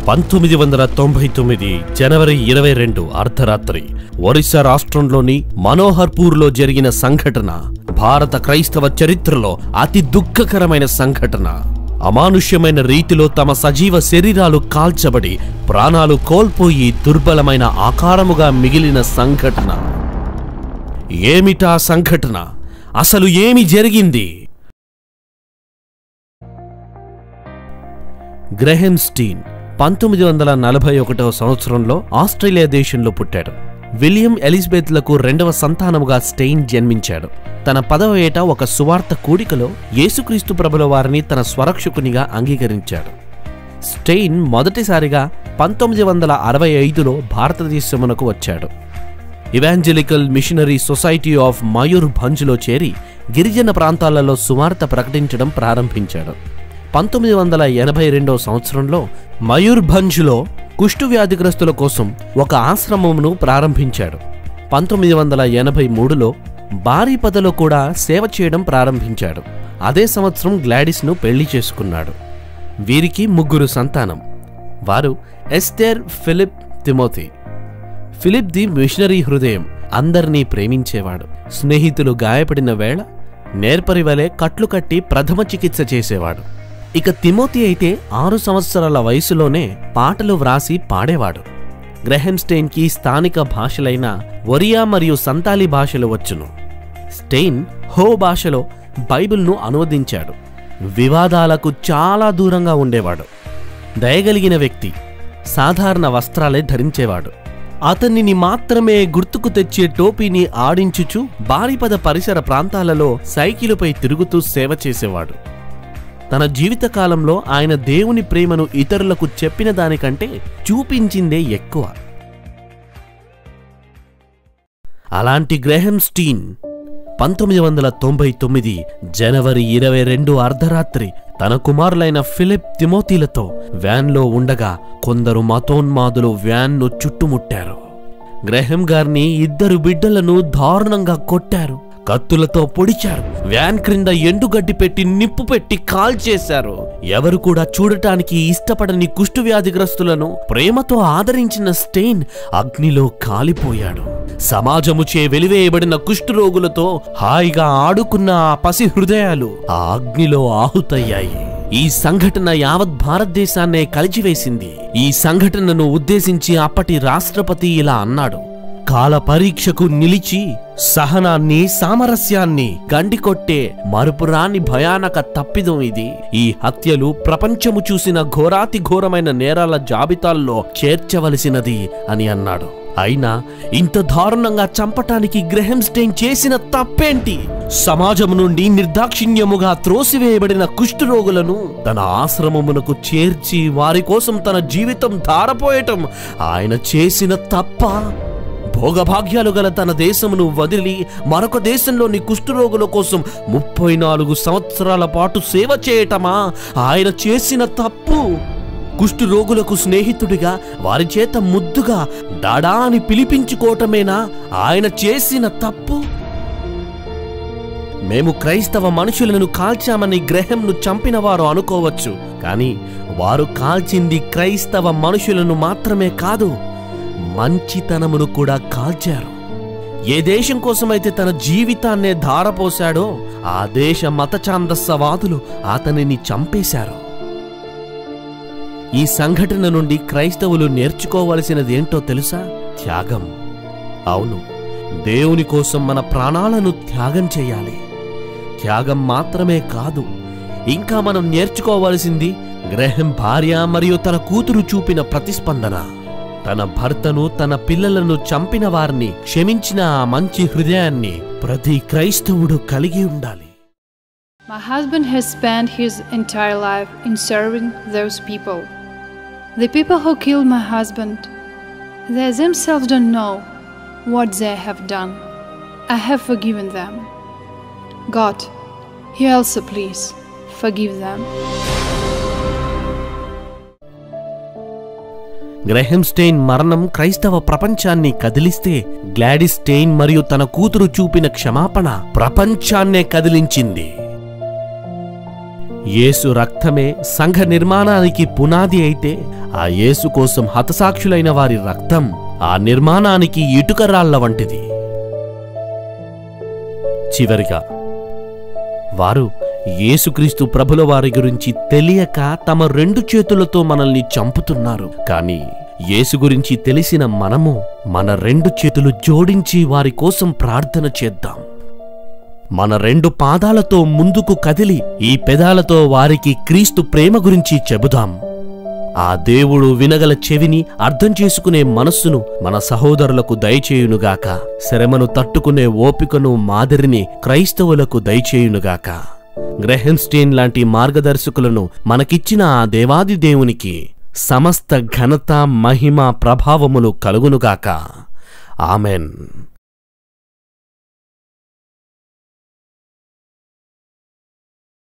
1999 జనవరి 22 అర్ధరాత్రి ఒరిస్సా రాష్ట్రంలోని మనోహర్పూర్లో జరిగిన సంఘటన భారత క్రైస్తవ చరిత్రలో అతి దుఃఖకరమైన సంఘటన. అమానుష్యమైన రీతిలో తమ సజీవ శరీరాలు కాల్చబడి ప్రాణాలు కోల్పోయి దుర్బలమైన ఆకారముగా మిగిలిన సంఘటన. ఏమిటా సంఘటన? అసలు ఏమి జరిగింది? గ్రహం స్టీన్ 1941వ సంవత్సరంలో ఆస్ట్రేలియా దేశంలో పుట్టాడు. విలియం ఎలిజబెత్లకు రెండవ సంతానముగా స్టెయిన్ జన్మించాడు. తన 10వ ఏట ఒక సువార్త కూడికలో యేసుక్రీస్తు ప్రభుల వారిని తన స్వరక్షకునిగా అంగీకరించాడు. స్టెయిన్ మొదటిసారిగా 1965లో భారతదేశమునకు వచ్చాడు. ఇవాంజలికల్ మిషనరీ సొసైటీ ఆఫ్ మయూర్భంజ్లో చేరి గిరిజన ప్రాంతాలలో సువార్త ప్రకటించడం ప్రారంభించాడు. 1982వ సంవత్సరంలో మయూర్భంజ్లో కుష్ఠవ్యాధిగ్రస్తుల కోసం ఒక ఆశ్రమమును ప్రారంభించాడు. 1983లో బారీపదలో కూడా సేవ చేయడం ప్రారంభించాడు. అదే సంవత్సరం గ్లాడిస్ను పెళ్లి చేసుకున్నాడు. వీరికి 3 సంతానం. వారు ఎస్తేర్, ఫిలిప్, తిమోతి. ఫిలిప్ది మిషనరీ హృదయం, అందరినీ ప్రేమించేవాడు. స్నేహితులు గాయపడిన వేళ నేర్పరివలే కట్లు కట్టి ప్రథమ చికిత్స చేసేవాడు. ఇక తిమోతి అయితే 6 సంవత్సరాల వయసులోనే పాటలు వ్రాసి పాడేవాడు. గ్రహం స్టెయిన్కి స్థానిక భాషలైన ఒరియా మరియు సంతాలీ భాషలు వచ్చును. స్టెయిన్ హో భాషలో బైబిల్ను అనువదించాడు. వివాదాలకు చాలా దూరంగా ఉండేవాడు. దయగలిగిన వ్యక్తి. సాధారణ వస్త్రాలే ధరించేవాడు. అతనిని మాత్రమే గుర్తుకు తెచ్చే టోపీని ఆడించుచు బారిపద పరిసర ప్రాంతాలలో సైకిలుపై తిరుగుతూ సేవ చేసేవాడు. తన జీవితకాలంలో ఆయన దేవుని ప్రేమను ఇతరులకు చెప్పిన దానికంటే చూపించిందే ఎక్కువ. అలాంటి గ్రహం స్టీన్ 1999 జనవరి 22 అర్ధరాత్రి తన కుమారులైన ఫిలిప్, తిమోతిలతో వ్యాన్లో ఉండగా కొందరు మతోన్మాదులు వ్యాన్ను చుట్టుముట్టారు. గ్రహం గారిని, 2 బిడ్డలను దారుణంగా కొట్టారు. కత్తులతో పొడిచారు. వ్యాన్ క్రింద ఎండుగడ్డి పెట్టి నిప్పు పెట్టి కాల్చేశారు. ఎవరు కూడా చూడటానికి ఇష్టపడని కుష్ఠవ్యాధిగ్రస్తులను ప్రేమతో ఆదరించిన స్టెయిన్ అగ్నిలో కాలిపోయాడు. సమాజముచే వెలివేయబడిన కుష్ఠరోగులతో హాయిగా ఆడుకున్న ఆ పసి హృదయాలు ఆ అగ్నిలో ఆహుతయ్యాయి. ఈ సంఘటన యావత్ భారతదేశాన్నే కలిచివేసింది. ఈ సంఘటనను ఉద్దేశించి అప్పటి రాష్ట్రపతి ఇలా అన్నాడు: కాల పరీక్షకు నిలిచి సహనాన్ని, సామరస్యాన్ని గండికొట్టే మరుపురాని భయానక తప్పిదం ఇది. ఈ హత్యలు ప్రపంచము చూసిన ఘోరాతి ఘోరమైన నేరాల జాబితాల్లో చేర్చవలసినది అని అన్నాడు. అయినా ఇంత దారుణంగా చంపటానికి గ్రహం స్టెయిన్ చేసిన తప్పేంటి? సమాజం నుండి నిర్దాక్షిణ్యముగా త్రోసివేయబడిన కుష్ఠరోగులను తన ఆశ్రమమునకు చేర్చి వారి కోసం తన జీవితం ధారపోయటం ఆయన చేసిన తప్ప? భోగభాగ్యాలు గల తన దేశమును వదిలి మరొక దేశంలోని కుష్ఠరోగుల కోసం 34 సంవత్సరాల పాటు సేవ చేయటమా ఆయన చేసిన తప్పు? కుష్ఠరోగులకు స్నేహితుడిగా వారి చేత ముద్దుగా డాడా అని పిలిపించుకోవటమేనా ఆయన చేసిన తప్పు? మేము క్రైస్తవ మనుషులను కాల్చామని గ్రహంను చంపిన వారు అనుకోవచ్చు. కానీ వారు కాల్చింది క్రైస్తవ మనుషులను మాత్రమే కాదు, మంచితనమును కూడా కాల్చారు. ఏ దేశం కోసమైతే తన జీవితాన్నే ధారపోశాడో ఆ దేశ మతఛాందస్సవాదులు అతనిని చంపేశారు. ఈ సంఘటన నుండి క్రైస్తవులు నేర్చుకోవలసినదేంటో తెలుసా? త్యాగం. అవును, దేవుని కోసం మన ప్రాణాలను త్యాగం చేయాలి. త్యాగం మాత్రమే కాదు, ఇంకా మనం నేర్చుకోవలసింది గ్రహం భార్య మరియు తన కూతురు చూపిన ప్రతిస్పందన. తన భర్తను, తన పిల్లలను చంపిన వారిని క్షమించిన ఆ మంచి హృదయాన్ని ప్రతి క్రైస్తవుడు కలిగి ఉండాలి. My husband has spent his entire life in serving those people. The people who killed my husband, they themselves don't know what they have done. I have forgiven them. God, you also please forgive them. గ్రహం strain మరణం క్రైస్తవ ప్రపంచాన్ని కదిలిస్తే, Gladys strain మరియు తన కూతురు చూపిన క్షమాపణ ప్రపంచాన్నే కదిలించింది. యేసు రక్తమే సంఘ నిర్మాణానికి పునాది అయితే, ఆ యేసు కోసం హతసాక్షులైన వారి రక్తం ఆ నిర్మాణానికి ఇటుకరాళ్ల వంటిది. చివరిగా వారు యేసుక్రీస్తు ప్రభుల వారి గురించి తెలియక తమ 2 చేతులతో మనల్ని చంపుతున్నారు. కానీ యేసు గురించి తెలిసిన మనము మన 2 చేతులు జోడించి వారి కోసం ప్రార్థన చేద్దాం. మన 2 పాదాలతో ముందుకు కదిలి ఈ పెదాలతో వారికి క్రీస్తు ప్రేమ గురించి చెబుదాం. ఆ దేవుడు వినగల చెవిని, అర్థం చేసుకునే మనస్సును మన సహోదరులకు దయచేయునుగాక. శ్రమను తట్టుకునే ఓపికను, మాదిరిని క్రైస్తవులకు దయచేయునుగాక. గ్రహం స్టీన్ లాంటి మార్గదర్శకులను మనకిచ్చిన ఆ దేవాది దేవునికి సమస్త ఘనత, మహిమ, ప్రభావములు కలుగునుగాక. ఆమెన్.